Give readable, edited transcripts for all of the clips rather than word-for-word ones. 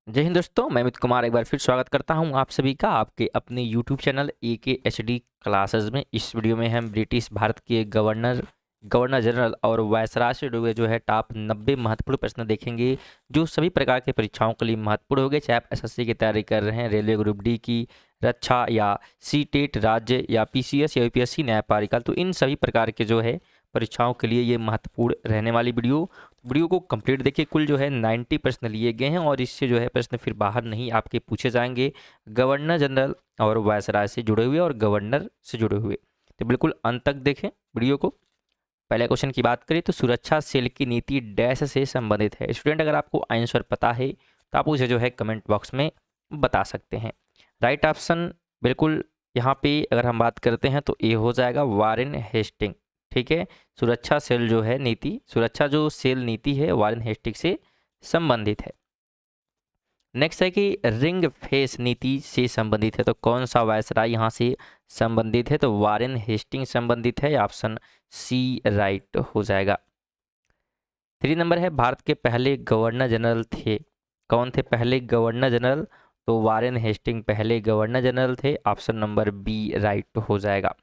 जय हिंद दोस्तों, मैं अमित कुमार एक बार फिर स्वागत करता हूं आप सभी का आपके अपने यूट्यूब चैनल AKHD क्लासेस में। इस वीडियो में हम ब्रिटिश भारत के गवर्नर गवर्नर जनरल और वायसराय से जुड़े हुए जो है टॉप 90 महत्वपूर्ण प्रश्न देखेंगे, जो सभी प्रकार के परीक्षाओं के लिए महत्वपूर्ण होंगे। चाहे आप SSC की तैयारी कर रहे हैं, रेलवे ग्रुप डी की, रक्षा या सीटेट राज्य या PCS या UPSC न्यायपालिका, तो इन सभी प्रकार के जो है परीक्षाओं के लिए ये महत्वपूर्ण रहने वाली वीडियो को कंप्लीट देखिए। कुल जो है 90 प्रश्न लिए गए हैं और इससे जो है प्रश्न फिर बाहर नहीं आपके पूछे जाएंगे। गवर्नर जनरल और वायसराय से जुड़े हुए और गवर्नर से जुड़े हुए, तो बिल्कुल अंत तक देखें वीडियो को। पहले क्वेश्चन की बात करें तो सुरक्षा सेल की नीति डैश से संबंधित है। स्टूडेंट, अगर आपको आंसर पता है तो आप उसे जो है कमेंट बॉक्स में बता सकते हैं। राइट ऑप्शन बिल्कुल यहाँ पे अगर हम बात करते हैं तो ए हो जाएगा, वारेन हेस्टिंग। ठीक है, सुरक्षा सेल जो है नीति, सुरक्षा जो सेल नीति है वारेन हेस्टिंग से संबंधित है। नेक्स्ट है कि रिंग फेस नीति से संबंधित है, तो कौन सा वायसराय यहाँ से संबंधित है, तो वारेन हेस्टिंग संबंधित है। ऑप्शन सी राइट हो जाएगा। 3 नंबर है, भारत के पहले गवर्नर जनरल थे। कौन थे पहले गवर्नर जनरल, तो वारेन हेस्टिंग पहले गवर्नर जनरल थे। ऑप्शन नंबर बी राइट हो जाएगा।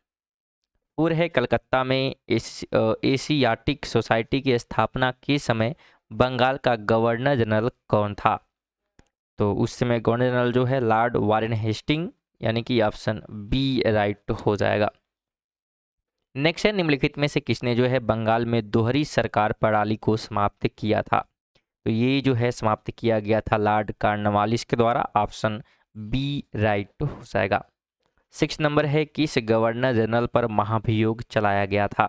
और है, कलकत्ता में एशियाटिक सोसाइटी की स्थापना के समय बंगाल का गवर्नर जनरल कौन था, तो उस समय गवर्नर जनरल जो है लॉर्ड वारेन हेस्टिंग, यानी कि ऑप्शन बी राइट हो जाएगा। नेक्स्ट है, निम्नलिखित में से किसने जो है बंगाल में दोहरी सरकार प्रणाली को समाप्त किया था, तो ये जो है समाप्त किया गया था लॉर्ड कॉर्नवालिस के द्वारा। ऑप्शन बी राइट हो जाएगा। 6 नंबर है, किस गवर्नर जनरल पर महाभियोग चलाया गया था,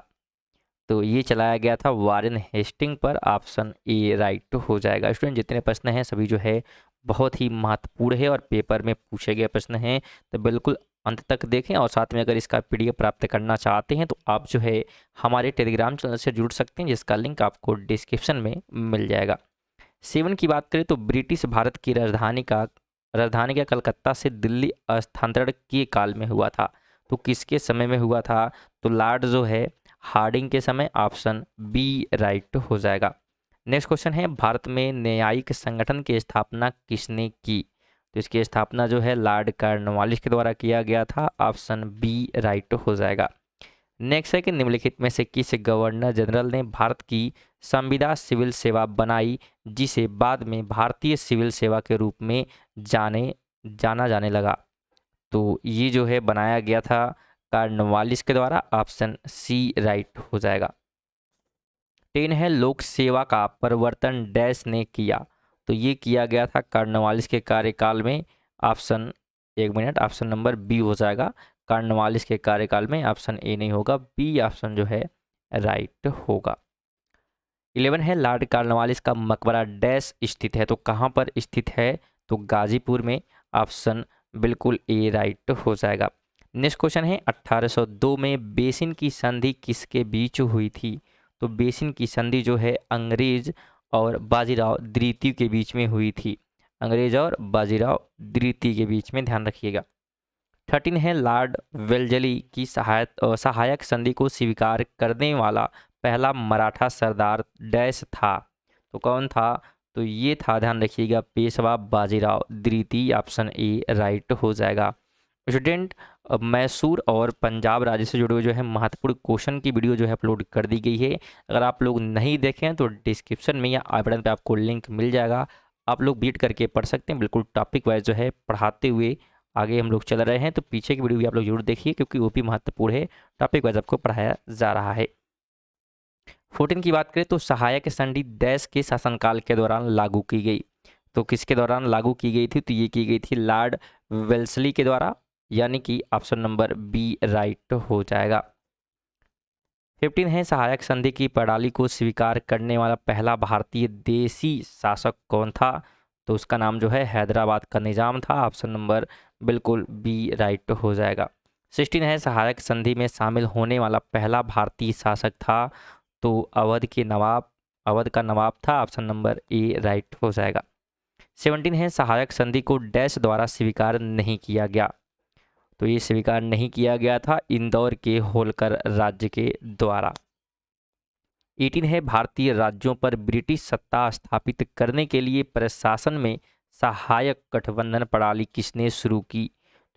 तो ये चलाया गया था वारेन हेस्टिंग पर। ऑप्शन ए राइट हो जाएगा। स्टूडेंट, जितने प्रश्न हैं सभी जो है बहुत ही महत्वपूर्ण है और पेपर में पूछे गए प्रश्न हैं, तो बिल्कुल अंत तक देखें। और साथ में अगर इसका PDF प्राप्त करना चाहते हैं तो आप जो है हमारे टेलीग्राम चैनल से जुड़ सकते हैं, जिसका लिंक आपको डिस्क्रिप्शन में मिल जाएगा। 7 की बात करें तो ब्रिटिश भारत की राजधानी का कलकत्ता से दिल्ली स्थानांतरण के काल में हुआ था, तो किसके समय में हुआ था, तो लॉर्ड जो है हार्डिंग के समय। ऑप्शन बी राइट हो जाएगा। नेक्स्ट क्वेश्चन है, भारत में न्यायिक संगठन की स्थापना किसने की, तो इसकी स्थापना जो है लॉर्ड कॉर्नवालिस के द्वारा किया गया था। ऑप्शन बी राइट हो जाएगा। नेक्स्ट है कि निम्नलिखित में से किस गवर्नर जनरल ने भारत की संविदा सिविल सेवा बनाई, जिसे बाद में भारतीय सिविल सेवा के रूप में जाना जाने लगा, तो ये जो है बनाया गया था कॉर्नवालिस के द्वारा। ऑप्शन सी राइट हो जाएगा। 10 है, लोक सेवा का प्रवर्तन डैश ने किया, तो ये किया गया था कॉर्नवालिस के कार्यकाल में। ऑप्शन, एक मिनट, ऑप्शन नंबर बी हो जाएगा, कॉर्नवालिस के कार्यकाल में। ऑप्शन ए नहीं होगा, बी ऑप्शन जो है राइट होगा। 11 है, लॉर्ड कॉर्नवालिस का मकबरा डैश स्थित है, तो कहाँ पर स्थित है, तो गाजीपुर में। ऑप्शन बिल्कुल ए राइट हो जाएगा। नेक्स्ट क्वेश्चन है, 1802 में बेसिन की संधि किसके बीच हुई थी, तो बेसिन की संधि जो है अंग्रेज और बाजीराव द्वितीय के बीच में हुई थी। अंग्रेज और बाजीराव द्वितीय के बीच में, ध्यान रखिएगा। 13 है, लॉर्ड वेल्जली की सहायक संधि को स्वीकार करने वाला पहला मराठा सरदार डैश था, तो कौन था, तो ये था, ध्यान रखिएगा, पेशवा बाजीराव द्वितीय। ऑप्शन ए राइट हो जाएगा। स्टूडेंट, मैसूर और पंजाब राज्य से जुड़े हुए जो है महत्वपूर्ण क्वेश्चन की वीडियो जो है अपलोड कर दी गई है। अगर आप लोग नहीं देखें तो डिस्क्रिप्शन में या आई बटन पे आपको लिंक मिल जाएगा, आप लोग बीट करके पढ़ सकते हैं। बिल्कुल टॉपिक वाइज जो है पढ़ाते हुए आगे हम लोग चल रहे हैं, तो पीछे की वीडियो भी आप लोग जरूर देखिए, क्योंकि वो भी महत्वपूर्ण है, टॉपिक वाइज आपको पढ़ाया जा रहा है। 14 की बात करें तो सहायक संधि डैश के शासनकाल के दौरान लागू की गई, तो किसके दौरान लागू की गई थी, तो ये की गई थी लॉर्ड वेल्सली के द्वारा, यानी कि ऑप्शन नंबर बी राइट हो जाएगा। 15 है, सहायक संधि की प्रणाली को स्वीकार करने वाला पहला भारतीय देशी शासक कौन था, तो उसका नाम जो है हैदराबाद का निजाम था। ऑप्शन नंबर बिल्कुल बी राइट हो जाएगा। 16 है, सहायक संधि में शामिल होने वाला पहला भारतीय शासक था, तो अवध का नवाब था। ऑप्शन नंबर ए राइट हो जाएगा। 17 है, सहायक संधि को डैश द्वारा स्वीकार नहीं किया गया, तो ये स्वीकार नहीं किया गया था इंदौर के होलकर राज्य के द्वारा। 18 है, भारतीय राज्यों पर ब्रिटिश सत्ता स्थापित करने के लिए प्रशासन में सहायक गठबंधन प्रणाली किसने शुरू की?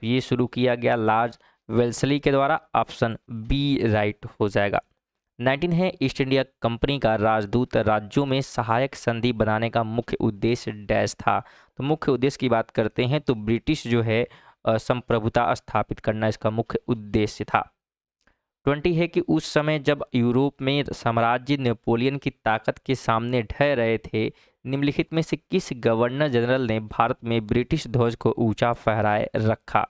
तो ये शुरू किया गया लॉर्ड वेल्सली के द्वारा। ऑप्शन बी राइट हो जाएगा। 19 है, ईस्ट इंडिया कंपनी का राजदूत राज्यों में सहायक संधि बनाने का मुख्य उद्देश्य डैश था। तो मुख्य उद्देश्य की बात करते हैं तो ब्रिटिश जो है संप्रभुता स्थापित करना इसका मुख्य उद्देश्य था। 20 है कि उस समय जब यूरोप में साम्राज्य नेपोलियन की ताकत के सामने ढह रहे थे, निम्नलिखित में से किस गवर्नर जनरल ने भारत में ब्रिटिश ध्वज को ऊंचा फहराए रखा?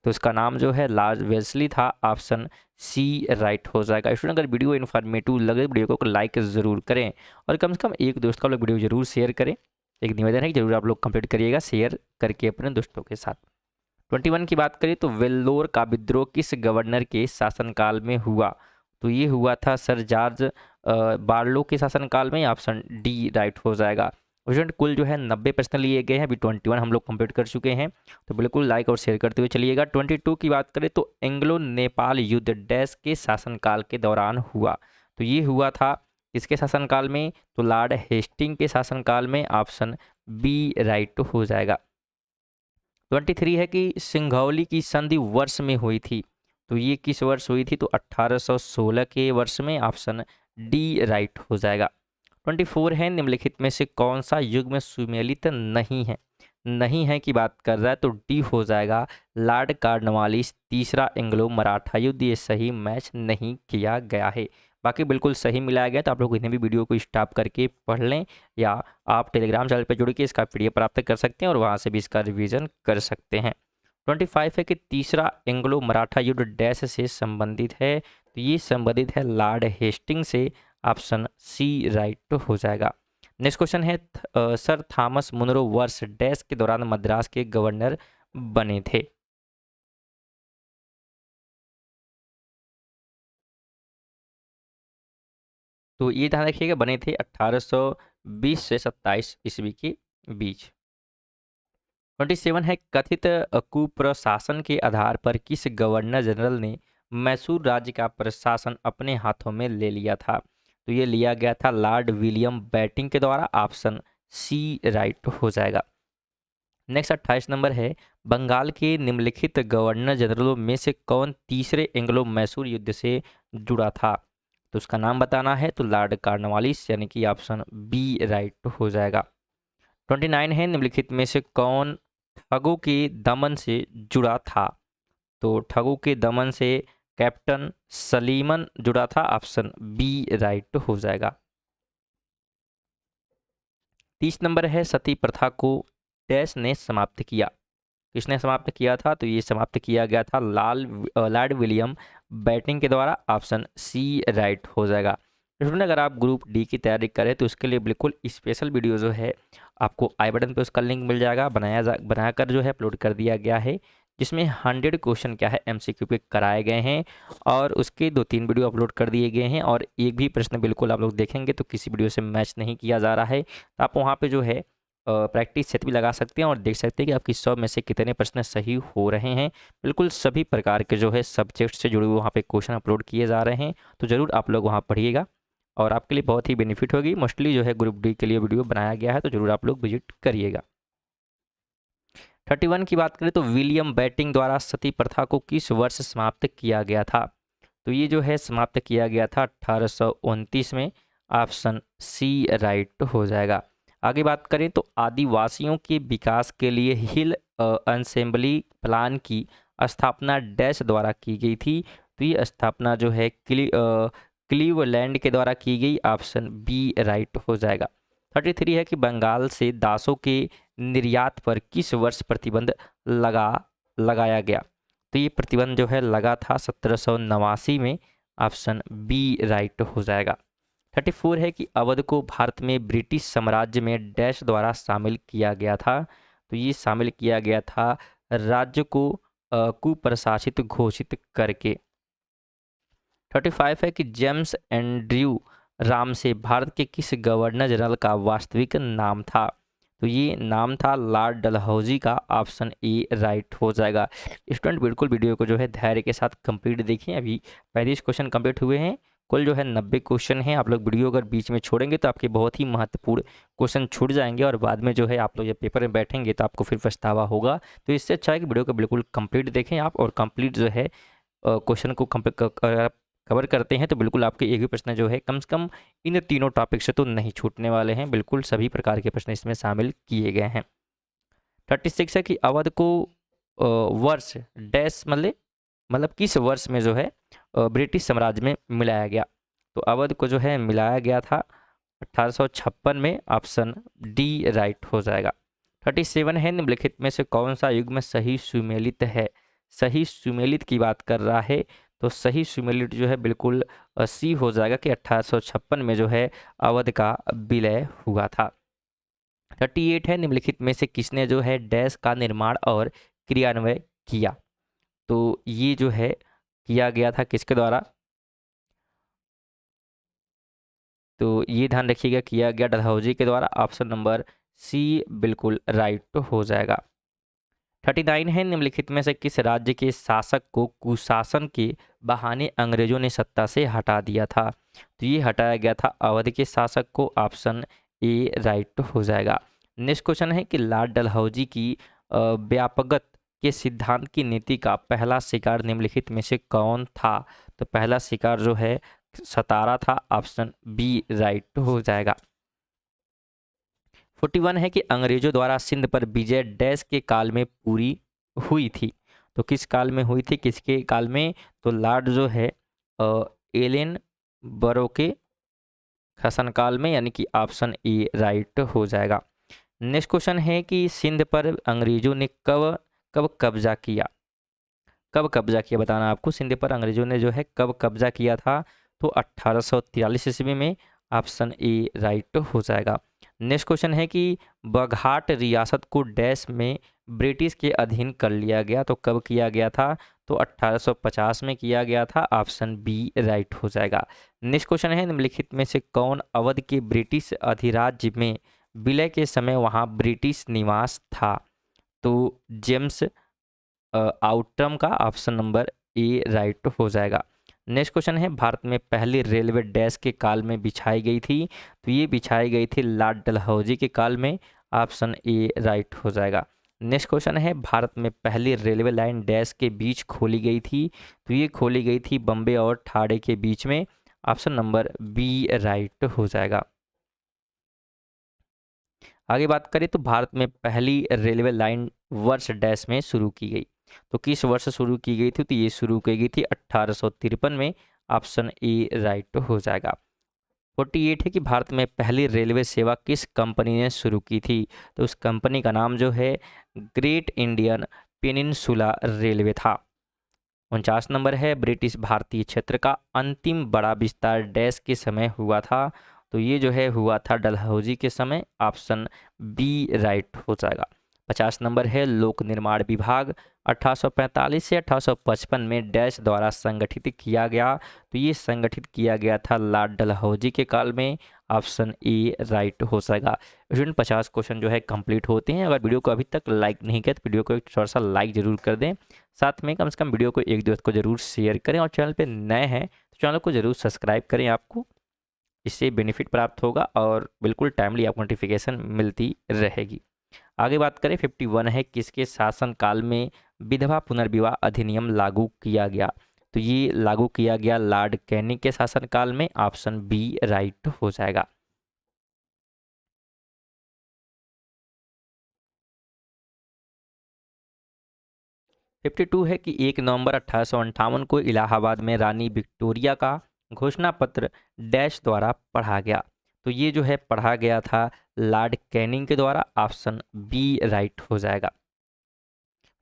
तो इसका नाम जो है लॉर्ड वेल्सली था। ऑप्शन सी राइट हो जाएगा। स्टूडेंट, अगर वीडियो इन्फॉर्मेटिव लगे वीडियो को लाइक ज़रूर करें और कम से कम एक दोस्त का लोग वीडियो जरूर शेयर करें। एक निवेदन है कि जरूर आप लोग कंप्लीट करिएगा शेयर करके अपने दोस्तों के साथ। 21 की बात करें तो वेल्लोर का विद्रोह किस गवर्नर के शासनकाल में हुआ? तो ये हुआ था सर जॉर्ज बार्लो के शासनकाल में। ऑप्शन डी राइट हो जाएगा। स्टूडेंट, कुल जो है 90 प्रश्न लिए गए हैं, अभी 21 हम लोग कंप्लीट कर चुके हैं, तो बिल्कुल लाइक और शेयर करते हुए चलिएगा। 22 की बात करें तो एंग्लो नेपाल युद्ध डैश के शासनकाल के दौरान हुआ? तो ये हुआ था किसके शासनकाल में? तो लॉर्ड हेस्टिंग के शासनकाल में। ऑप्शन बी राइट हो जाएगा। 23 है कि सिंघौली की संधि वर्ष में हुई थी? तो ये किस वर्ष हुई थी? तो 1816 के वर्ष में। ऑप्शन डी राइट हो जाएगा। 24 है, निम्नलिखित में से कौन सा युग्म सुमेलित नहीं है? नहीं है की बात कर रहा है तो डी हो जाएगा। लॉर्ड कॉर्नवालिस तीसरा एंग्लो मराठा युद्ध, ये सही मैच नहीं किया गया है। बाकी बिल्कुल सही मिलाया गया, तो आप लोग इन्हें भी वीडियो को स्टॉप करके पढ़ लें या आप टेलीग्राम चैनल पर जुड़ के इसका पीडीएफ प्राप्त कर सकते हैं और वहाँ से भी इसका रिवीजन कर सकते हैं। 25 है कि तीसरा एंग्लो मराठा युद्ध डैश से संबंधित है? तो ये संबंधित है लॉर्ड हेस्टिंग से। ऑप्शन सी राइट हो जाएगा। नेक्स्ट क्वेश्चन है सर थॉमस मुनरो वर्ष डैश के दौरान मद्रास के गवर्नर बने थे? तो ये ध्यान रखिएगा, बने थे 1820 से 27 ईस्वी के बीच। 27 है, कथित कुप्रशासन के आधार पर किस गवर्नर जनरल ने मैसूर राज्य का प्रशासन अपने हाथों में ले लिया था? तो ये लिया गया था लॉर्ड विलियम बेटिंग के द्वारा। ऑप्शन सी राइट हो जाएगा। नेक्स्ट 28 नंबर है, बंगाल के निम्नलिखित गवर्नर जनरलों में से कौन तीसरे एंग्लो मैसूर युद्ध से जुड़ा था? तो उसका नाम बताना है, तो लॉर्ड कॉर्नवालिस, यानी कि ऑप्शन बी राइट हो जाएगा। 29 है, निम्नलिखित में से कौन ठगों के दमन से जुड़ा था? तो ठगों के दमन से कैप्टन सलीमन जुड़ा था। ऑप्शन बी राइट हो जाएगा। 30 नंबर है, सती प्रथा को डैश ने समाप्त किया? किसने समाप्त किया था? तो ये समाप्त किया गया था लॉर्ड विलियम बेटिंग के द्वारा। ऑप्शन सी राइट हो जाएगा। स्टूडेंट, अगर आप ग्रुप डी की तैयारी करें तो उसके लिए बिल्कुल स्पेशल वीडियो जो है आपको आई बटन पे उसका लिंक मिल जाएगा, बनाकर जो है अपलोड कर दिया गया है, जिसमें 100 क्वेश्चन क्या है एमसीक्यू पे कराए गए हैं और उसके 2-3 वीडियो अपलोड कर दिए गए हैं और एक भी प्रश्न बिल्कुल आप लोग देखेंगे तो किसी वीडियो से मैच नहीं किया जा रहा है। तो आप वहाँ पे जो है प्रैक्टिस सेट भी लगा सकते हैं और देख सकते हैं कि आपकी 100 में से कितने प्रश्न सही हो रहे हैं। बिल्कुल सभी प्रकार के जो है सब्जेक्ट से जुड़े हुए वहाँ पे क्वेश्चन अपलोड किए जा रहे हैं, तो ज़रूर आप लोग वहाँ पढ़िएगा और आपके लिए बहुत ही बेनिफिट होगी। मोस्टली जो है ग्रुप डी के लिए वीडियो बनाया गया है, तो ज़रूर आप लोग विजिट करिएगा। 31 की बात करें तो विलियम बेटिंग द्वारा सती प्रथा को किस वर्ष समाप्त किया गया था? तो ये जो है समाप्त किया गया था 1829 में। ऑप्शन सी राइट हो जाएगा। आगे बात करें तो आदिवासियों के विकास के लिए हिल असेंबली प्लान की स्थापना डैश द्वारा की गई थी? तो ये स्थापना जो है क्लीवलैंड के द्वारा की गई। ऑप्शन बी राइट हो जाएगा। 33 है कि बंगाल से दासों के निर्यात पर किस वर्ष प्रतिबंध लगाया गया? तो ये प्रतिबंध जो है लगा था 1789 में। ऑप्शन बी राइट हो जाएगा। 34 है कि अवध को भारत में ब्रिटिश साम्राज्य में डैश द्वारा शामिल किया गया था? तो ये शामिल किया गया था राज्य को कुप्रशासित घोषित करके। 35 है कि जेम्स एंड्रयू राम से भारत के किस गवर्नर जनरल का वास्तविक नाम था? तो ये नाम था लॉर्ड डलहौजी का। ऑप्शन ए राइट हो जाएगा। स्टूडेंट, बिल्कुल वीडियो को जो है धैर्य के साथ कंप्लीट देखिए। अभी 35 क्वेश्चन कंप्लीट हुए हैं, कुल जो है 90 क्वेश्चन हैं। आप लोग वीडियो अगर बीच में छोड़ेंगे तो आपके बहुत ही महत्वपूर्ण क्वेश्चन छूट जाएंगे और बाद में जो है आप लोग जब पेपर में बैठेंगे तो आपको फिर पछतावा होगा। तो इससे अच्छा है कि वीडियो को बिल्कुल कंप्लीट देखें आप, और कंप्लीट जो है क्वेश्चन को कवर करते हैं तो बिल्कुल आपके एक भी प्रश्न जो है कम से कम इन तीनों टॉपिक से तो नहीं छूटने वाले हैं। बिल्कुल सभी प्रकार के प्रश्न इसमें शामिल किए गए हैं। 36 है कि अवध को वर्ष डैश मतलब किस वर्ष में जो है ब्रिटिश साम्राज्य में मिलाया गया। तो अवध को जो है मिलाया गया था 1856 में। ऑप्शन डी राइट हो जाएगा। 37 है निम्नलिखित में से कौन सा युग्म सही सुमेलित है। सही सुमेलित की बात कर रहा है तो सही सुमेलित जो है बिल्कुल सी हो जाएगा कि 1856 में जो है अवध का विलय हुआ था। 38 है निम्नलिखित में से किसने जो है डैश का निर्माण और क्रियान्वयन किया। तो ये जो है किया गया था किसके द्वारा, तो ये ध्यान रखिएगा किया गया डलहौजी के द्वारा। ऑप्शन नंबर सी बिल्कुल राइट हो जाएगा। 39 है निम्नलिखित में से किस राज्य के शासक को कुशासन के बहाने अंग्रेजों ने सत्ता से हटा दिया था। तो ये हटाया गया था अवध के शासक को। ऑप्शन ए राइट हो जाएगा। नेक्स्ट क्वेश्चन है कि लॉर्ड डलहौजी की व्यापकता के सिद्धांत की नीति का पहला शिकार निम्नलिखित में से कौन था। तो पहला शिकार जो है सतारा था। ऑप्शन बी राइट हो जाएगा। 41 है कि अंग्रेजों द्वारा सिंध पर विजय डैश के काल में पूरी हुई थी। तो किस काल में हुई थी, किसके काल में, तो लॉर्ड जो है एलन बरो के शासनकाल में, यानी कि ऑप्शन ए राइट हो जाएगा। नेक्स्ट क्वेश्चन है कि सिंध पर अंग्रेजों ने कब कब कब्जा किया। कब कब्जा किया बताना आपको। सिंध पर अंग्रेजों ने जो है कब कब्जा किया था, तो 1843 ईस्वी में। ऑप्शन ए राइट हो जाएगा। नेक्स्ट क्वेश्चन है कि बघाट रियासत को डैश में ब्रिटिश के अधीन कर लिया गया। तो कब किया गया था, तो 1850 में किया गया था। ऑप्शन बी राइट हो जाएगा। नेक्स्ट क्वेश्चन है निम्नलिखित में से कौन अवध के ब्रिटिश अधिराज्य में विलय के समय वहां ब्रिटिश निवास था। तो जेम्स आउटरम का। ऑप्शन नंबर ए राइट हो जाएगा। नेक्स्ट क्वेश्चन है भारत में पहली रेलवे डैश के काल में बिछाई गई थी। तो ये बिछाई गई थी लॉर्ड डलहौजी के काल में। ऑप्शन ए राइट हो जाएगा। नेक्स्ट क्वेश्चन है भारत में पहली रेलवे लाइन डैश के बीच खोली गई थी। तो ये खोली गई थी बम्बे और ठाणे के बीच में। ऑप्शन नंबर बी राइट हो जाएगा। आगे बात करें तो भारत में पहली रेलवे लाइन वर्ष डैश में शुरू की गई। तो किस वर्ष शुरू की गई थी, तो ये शुरू की गई थी 1853 में। ऑप्शन ए राइट हो जाएगा। 48 है कि भारत में पहली रेलवे सेवा किस कंपनी ने शुरू की थी। तो उस कंपनी का नाम जो है ग्रेट इंडियन पेनिनसुला रेलवे था। 49 नंबर है ब्रिटिश भारतीय क्षेत्र का अंतिम बड़ा विस्तार डैश के समय हुआ था। तो ये जो है हुआ था डलहौजी के समय। ऑप्शन बी राइट हो जाएगा। 50 नंबर है लोक निर्माण विभाग 1845 से 1855 में डैश द्वारा संगठित किया गया। तो ये संगठित किया गया था लॉर्ड डलहौजी के काल में। ऑप्शन ए राइट हो जाएगा। स्टूडेंट 50 क्वेश्चन जो है कंप्लीट होते हैं। अगर वीडियो को अभी तक लाइक नहीं किया तो वीडियो को एक छोटा सा लाइक जरूर कर दें। साथ में कम से कम वीडियो को एक दोस्त को जरूर शेयर करें, और चैनल पे नए हैं तो चैनल को जरूर सब्सक्राइब करें। आपको इससे बेनिफिट प्राप्त होगा और बिल्कुल टाइमली आपको नोटिफिकेशन मिलती रहेगी। आगे बात करें 51 है किसके शासनकाल में विधवा पुनर्विवाह अधिनियम लागू किया गया। तो ये लागू किया गया लॉर्ड कैनिंग के शासनकाल में। ऑप्शन बी राइट हो जाएगा। फिफ्टी टू है कि 1 नवंबर 1858 को इलाहाबाद में रानी विक्टोरिया का घोषणा पत्र डैश द्वारा पढ़ा गया। तो ये जो है पढ़ा गया था लॉर्ड कैनिंग के द्वारा। ऑप्शन बी राइट हो जाएगा।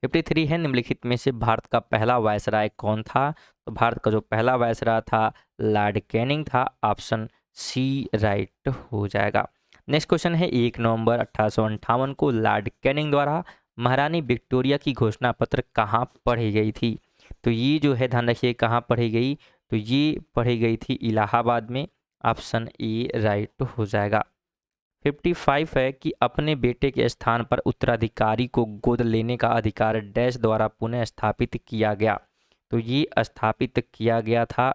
53 है निम्नलिखित में से भारत का पहला वायसराय कौन था। तो भारत का जो पहला वायसराय था लॉर्ड कैनिंग था। ऑप्शन सी राइट हो जाएगा। नेक्स्ट क्वेश्चन है 1 नवंबर 1858 को लॉर्ड कैनिंग द्वारा महारानी विक्टोरिया की घोषणा पत्र कहाँ पढ़ी गई थी। तो ये जो है ध्यान रखिए कहाँ पढ़ी गई, तो ये पढ़ी गई थी इलाहाबाद में। ऑप्शन ए राइट हो जाएगा। 55 है कि अपने बेटे के स्थान पर उत्तराधिकारी को गोद लेने का अधिकार डैश द्वारा पुनः स्थापित किया गया। तो ये स्थापित किया गया था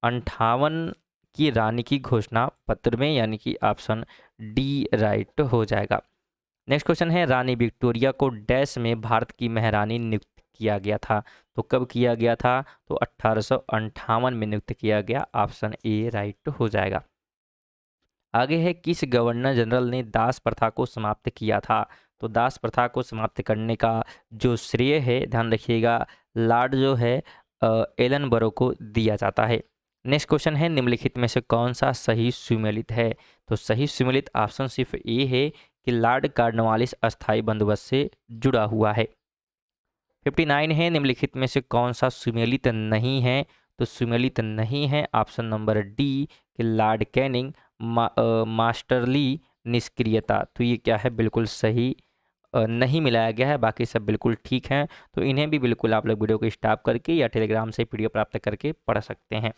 1958 की रानी की घोषणा पत्र में, यानी कि ऑप्शन डी राइट हो जाएगा। नेक्स्ट क्वेश्चन है, रानी विक्टोरिया को डैश में भारत की महारानी नियुक्त किया गया था। तो कब किया गया था? तो 1858 में नियुक्त किया गया। ऑप्शन ए राइट हो जाएगा। आगे है, किस गवर्नर जनरल ने दास प्रथा को समाप्त किया था? तो दास प्रथा को समाप्त करने का जो श्रेय है, ध्यान रखिएगा, लॉर्ड जो है एलन बरो को दिया जाता है। नेक्स्ट क्वेश्चन है, निम्नलिखित में से कौन सा सही सुमेलित है? तो सही सुमेलित ऑप्शन सिर्फ ए है कि लॉर्ड कॉर्नवालिस अस्थायी बंदोबस्त से जुड़ा हुआ है। 59 है, निम्नलिखित में से कौन सा सुमेलित नहीं है? तो सुमेलित नहीं है ऑप्शन नंबर डी कि लॉर्ड कैनिंग मास्टरली निष्क्रियता। तो ये क्या है? बिल्कुल सही नहीं मिलाया गया है, बाकी सब बिल्कुल ठीक हैं। तो इन्हें भी बिल्कुल आप लोग वीडियो को स्टॉप करके या टेलीग्राम से पीडीएफ प्राप्त करके पढ़ सकते हैं।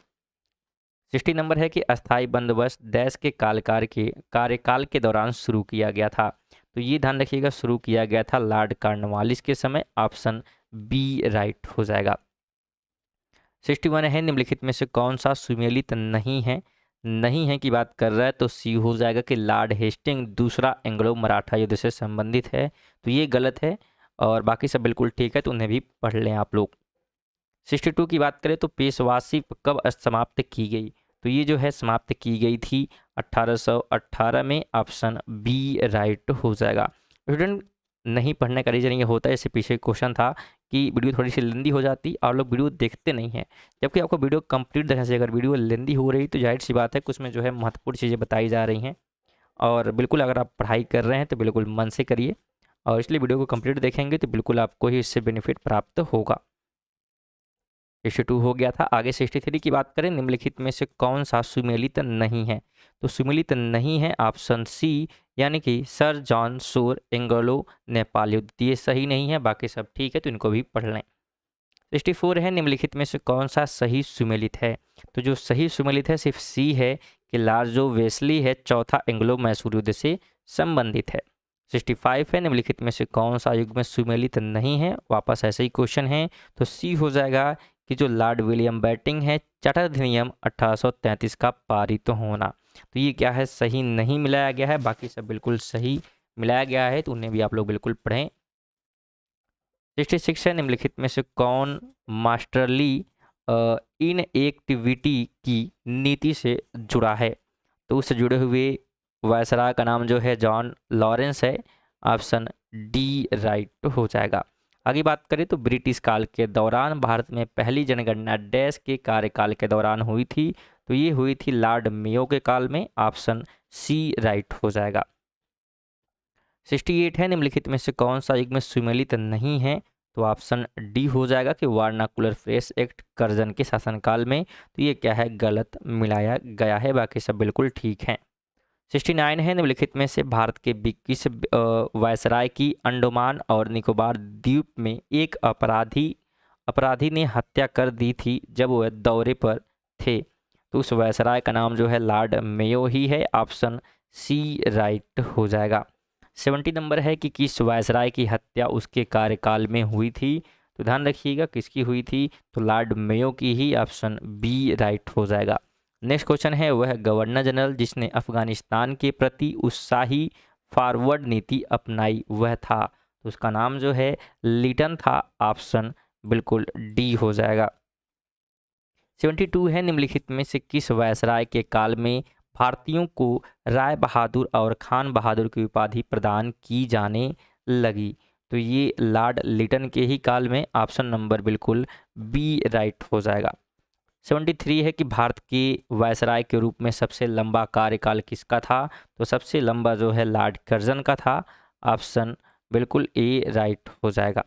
60 नंबर है कि अस्थायी बंदोबस्त देश के कार्यकाल के दौरान शुरू किया गया था। तो ये ध्यान रखिएगा, शुरू किया गया था लॉर्ड कॉर्नवालिस के समय। ऑप्शन बी राइट हो जाएगा। 61 है, निम्नलिखित में से कौन सा सुमेलित नहीं है? नहीं है की बात कर रहा है तो सी हो जाएगा कि लॉर्ड हेस्टिंग दूसरा एंग्लो मराठा युद्ध से संबंधित है। तो ये गलत है और बाकी सब बिल्कुल ठीक है, तो उन्हें भी पढ़ लें आप लोग। 62 की बात करें तो पेशवासी कब समाप्त की गई? तो ये जो है समाप्त की गई थी 1818 में। ऑप्शन बी राइट हो जाएगा। स्टूडेंट, नहीं पढ़ने का रीजन ये होता है, इससे पीछे क्वेश्चन था कि वीडियो थोड़ी सी लेंदी हो जाती और लोग वीडियो देखते नहीं हैं, जबकि आपको वीडियो कंप्लीट देखने से अगर वीडियो लेंदी हो रही तो जाहिर सी बात है कुछ में जो है महत्वपूर्ण चीज़ें बताई जा रही हैं। और बिल्कुल अगर आप पढ़ाई कर रहे हैं तो बिल्कुल मन से करिए, और इसलिए वीडियो को कंप्लीट देखेंगे तो बिल्कुल आपको ही इससे बेनिफिट प्राप्त होगा। 62 हो गया था। आगे 63 की बात करें, निम्नलिखित में से कौन सा सुमेलित नहीं है? तो सुमेलित नहीं है ऑप्शन सी, यानी कि sir John Shore Anglo Nepal युद्ध। ये सही नहीं है, बाकी सब ठीक है, तो इनको भी पढ़ लें। 64 है, निम्नलिखित में से कौन सा सही सुमेलित है? तो जो सही सुमेलित है सिर्फ सी है कि लार्जो वेस्ली है चौथा एंग्लो मैसूर युद्ध से संबंधित है। 65 है, निम्नलिखित में से कौन सा युग में सुमेलित नहीं है? वापस ऐसे ही क्वेश्चन है, तो सी हो जाएगा कि जो लॉर्ड विलियम बेटिंग है चार्टर अधिनियम 1833 का पारित होना। तो ये क्या है? सही नहीं मिलाया गया है, बाकी सब बिल्कुल सही मिलाया गया है, तो उन्हें भी आप लोग बिल्कुल पढ़ें। 66 है, निम्नलिखित में से कौन मास्टरली इन एक्टिविटी की नीति से जुड़ा है? तो उससे जुड़े हुए वायसराय का नाम जो है जॉन लॉरेंस है। ऑप्शन डी राइट हो जाएगा। आगे बात करें तो ब्रिटिश काल के दौरान भारत में पहली जनगणना डैश के कार्यकाल के दौरान हुई थी। तो ये हुई थी लॉर्ड मेयो के काल में। ऑप्शन सी राइट हो जाएगा। 68 है, निम्नलिखित में से कौन सा युग में सुमेलित नहीं है? तो ऑप्शन डी हो जाएगा कि वार्नाकुलर फ्रेस एक्ट कर्जन के शासनकाल में। तो ये क्या है? गलत मिलाया गया है, बाकी सब बिल्कुल ठीक हैं। 69 है, निम्नलिखित में से भारत के किस वायसराय की अंडमान और निकोबार द्वीप में एक अपराधी ने हत्या कर दी थी जब वह दौरे पर थे? तो उस वायसराय का नाम जो है लॉर्ड मेयो ही है। ऑप्शन सी राइट हो जाएगा। 70 नंबर है कि किस वायसराय की हत्या उसके कार्यकाल में हुई थी? तो ध्यान रखिएगा किसकी हुई थी, तो लॉर्ड मेयो की ही। ऑप्शन बी राइट हो जाएगा। नेक्स्ट क्वेश्चन है, वह गवर्नर जनरल जिसने अफगानिस्तान के प्रति उत्साही फॉरवर्ड नीति अपनाई वह था? तो उसका नाम जो है लिटन था। ऑप्शन बिल्कुल डी हो जाएगा। 72 है, निम्नलिखित में से किस वायसराय के काल में भारतीयों को राय बहादुर और खान बहादुर की उपाधि प्रदान की जाने लगी? तो ये लॉर्ड लिटन के ही काल में। ऑप्शन नंबर बिल्कुल बी राइट हो जाएगा। 73 है कि भारत के वायसराय के रूप में सबसे लंबा कार्यकाल किसका था? तो सबसे लंबा जो है लॉर्ड कर्जन का था। ऑप्शन बिल्कुल ए राइट हो जाएगा।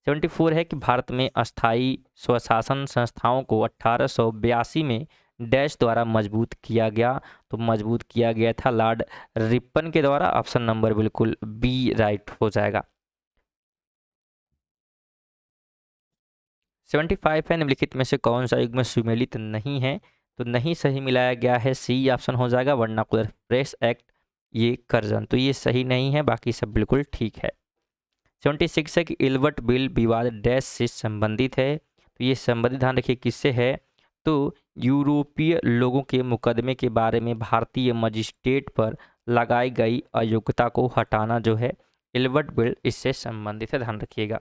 74 है कि भारत में अस्थाई स्वशासन संस्थाओं को 1882 में डैश द्वारा मजबूत किया गया। तो मजबूत किया गया था लॉर्ड रिपन के द्वारा। ऑप्शन नंबर बिल्कुल बी राइट हो जाएगा। 75 है, निम्नलिखित में से कौन सा युग में सुमेलित नहीं है? तो नहीं सही मिलाया गया है, सी ऑप्शन हो जाएगा वर्नाकुलर फ्रेस एक्ट ये कर्जन। तो ये सही नहीं है, बाकी सब बिल्कुल ठीक है। 76 है कि इल्बर्ट बिल विवाद डैश से संबंधित है? तो ये संबंधित ध्यान रखिए किससे है, तो यूरोपीय लोगों के मुकदमे के बारे में भारतीय मजिस्ट्रेट पर लगाई गई अयोग्यता को हटाना जो है एल्बर्ट बिल इससे संबंधित है, ध्यान रखिएगा।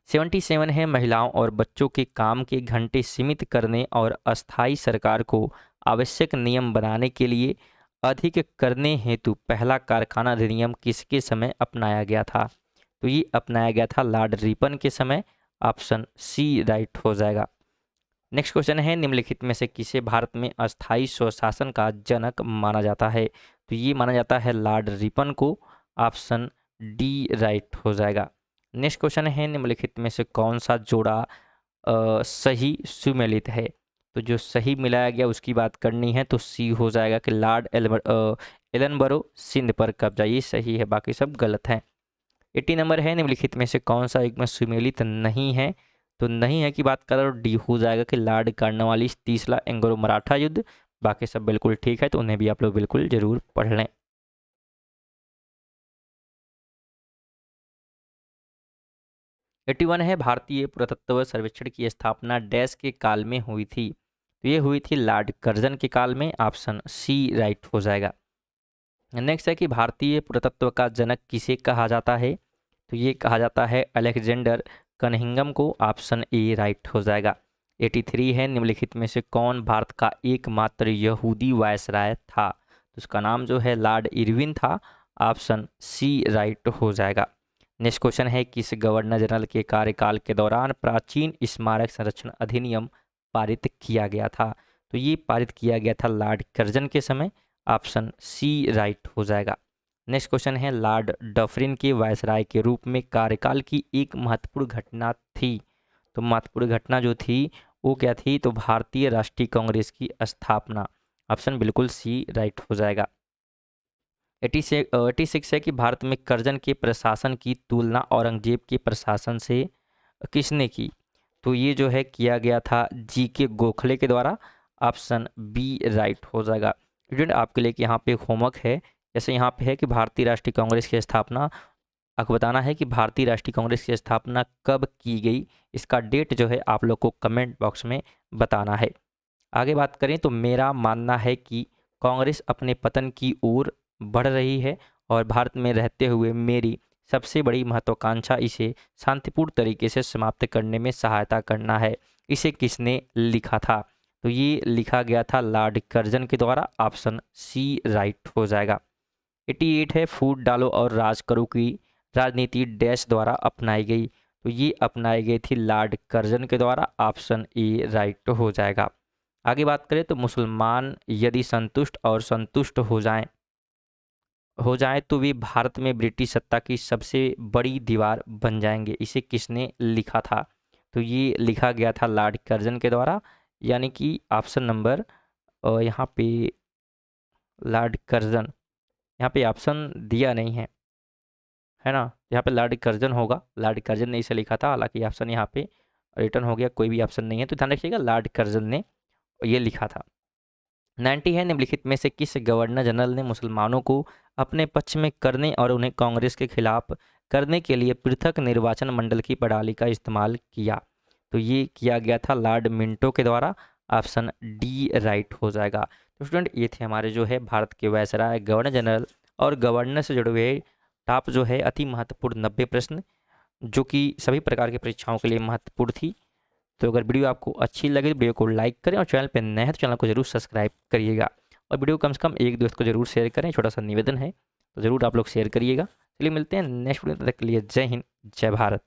77 है महिलाओं और बच्चों के काम के घंटे सीमित करने और अस्थायी सरकार को आवश्यक नियम बनाने के लिए अधिक करने हेतु पहला कारखाना अधिनियम किसके समय अपनाया गया था? तो ये अपनाया गया था लॉर्ड रिपन के समय। ऑप्शन सी राइट हो जाएगा। नेक्स्ट क्वेश्चन है निम्नलिखित में से किसे भारत में अस्थायी स्वशासन का जनक माना जाता है? तो ये माना जाता है लॉर्ड रिपन को। ऑप्शन डी राइट हो जाएगा। नेक्स्ट क्वेश्चन है निम्नलिखित में से कौन सा जोड़ा सही सुमेलित है? तो जो सही मिलाया गया उसकी बात करनी है तो सी हो जाएगा कि लॉर्ड एलनबरो सिंध पर कब्जा, ये सही है, बाकी सब गलत है। 80 नंबर है निम्नलिखित में से कौन सा युग्म सुमेलित नहीं है? तो नहीं है की बात करो डी हो जाएगा कि लॉर्ड कार्नवालिस तीसरा एंग्लो मराठा युद्ध, बाकी सब बिल्कुल ठीक है, तो उन्हें भी आप लोग बिल्कुल जरूर पढ़ लें। 81 है भारतीय पुरातत्व सर्वेक्षण की स्थापना डैश के काल में हुई थी? तो ये हुई थी लॉर्ड कर्जन के काल में। ऑप्शन सी राइट हो जाएगा। नेक्स्ट है कि भारतीय पुरातत्व का जनक किसे कहा जाता है? तो ये कहा जाता है अलेक्जेंडर कनिंघम को। ऑप्शन ए राइट हो जाएगा। 83 है निम्नलिखित में से कौन भारत का एकमात्र यहूदी वायसराय था? तो उसका नाम जो है लॉर्ड इरविन था। ऑप्शन सी राइट हो जाएगा। नेक्स्ट क्वेश्चन है किस गवर्नर जनरल के कार्यकाल के दौरान प्राचीन स्मारक संरक्षण अधिनियम पारित किया गया था? तो ये पारित किया गया था लॉर्ड कर्जन के समय। ऑप्शन सी राइट हो जाएगा। नेक्स्ट क्वेश्चन है लॉर्ड डफरिन के वायसराय के रूप में कार्यकाल की एक महत्वपूर्ण घटना थी? तो महत्वपूर्ण घटना जो थी वो क्या थी? तो भारतीय राष्ट्रीय कांग्रेस की स्थापना। ऑप्शन बिल्कुल सी राइट हो जाएगा। 86 है कि भारत में कर्जन के प्रशासन की तुलना औरंगजेब के प्रशासन से किसने की? तो ये जो है किया गया था जी के गोखले के द्वारा। ऑप्शन बी राइट हो जाएगा। स्टूडेंट आपके लिए कि यहाँ पे होमवर्क है, जैसे यहाँ पे है कि भारतीय राष्ट्रीय कांग्रेस की स्थापना, आपको बताना है कि भारतीय राष्ट्रीय कांग्रेस की स्थापना कब की गई, इसका डेट जो है आप लोग को कमेंट बॉक्स में बताना है। आगे बात करें तो मेरा मानना है कि कांग्रेस अपने पतन की ओर बढ़ रही है और भारत में रहते हुए मेरी सबसे बड़ी महत्वाकांक्षा इसे शांतिपूर्ण तरीके से समाप्त करने में सहायता करना है। इसे किसने लिखा था? तो ये लिखा गया था लॉर्ड कर्जन के द्वारा। ऑप्शन सी राइट हो जाएगा। 88 है फूट डालो और राज करो की राजनीति डैश द्वारा अपनाई गई? तो ये अपनाई गई थी लॉर्ड कर्जन के द्वारा। ऑप्शन ए राइट हो जाएगा। आगे बात करें तो मुसलमान यदि संतुष्ट और संतुष्ट हो जाएं तो वे भारत में ब्रिटिश सत्ता की सबसे बड़ी दीवार बन जाएंगे। इसे किसने लिखा था? तो ये लिखा गया था लॉर्ड कर्जन के द्वारा, यानी कि ऑप्शन नंबर यहाँ पे लॉर्ड कर्जन, यहाँ पे ऑप्शन दिया नहीं है ना, यहाँ पे लॉर्ड कर्जन होगा, लॉर्ड कर्जन ने इसे लिखा था, हालांकि ऑप्शन यहाँ पे रिटर्न हो गया, कोई भी ऑप्शन नहीं है, तो ध्यान रखिएगा लॉर्ड कर्जन ने ये लिखा था। 90 है निम्नलिखित में से किस गवर्नर जनरल ने मुसलमानों को अपने पक्ष में करने और उन्हें कांग्रेस के खिलाफ करने के लिए पृथक निर्वाचन मंडल की प्रणाली का इस्तेमाल किया? तो ये किया गया था लॉर्ड मिंटो के द्वारा। ऑप्शन डी राइट हो जाएगा। तो स्टूडेंट ये थे हमारे जो है भारत के वायसराय, गवर्नर जनरल और गवर्नर से जुड़े हुए टॉप जो है अति महत्वपूर्ण 90 प्रश्न, जो कि सभी प्रकार की परीक्षाओं के लिए महत्वपूर्ण थी। तो अगर वीडियो आपको अच्छी लगे तो वीडियो को लाइक करें और चैनल पर नए हैं तो चैनल को जरूर सब्सक्राइब करिएगा और वीडियो कम से कम एक दोस्त को जरूर शेयर करें, छोटा सा निवेदन है, तो ज़रूर आप लोग शेयर करिएगा। चलिए मिलते हैं नेक्स्ट वीडियो, तब तक के लिए जय हिंद जय भारत।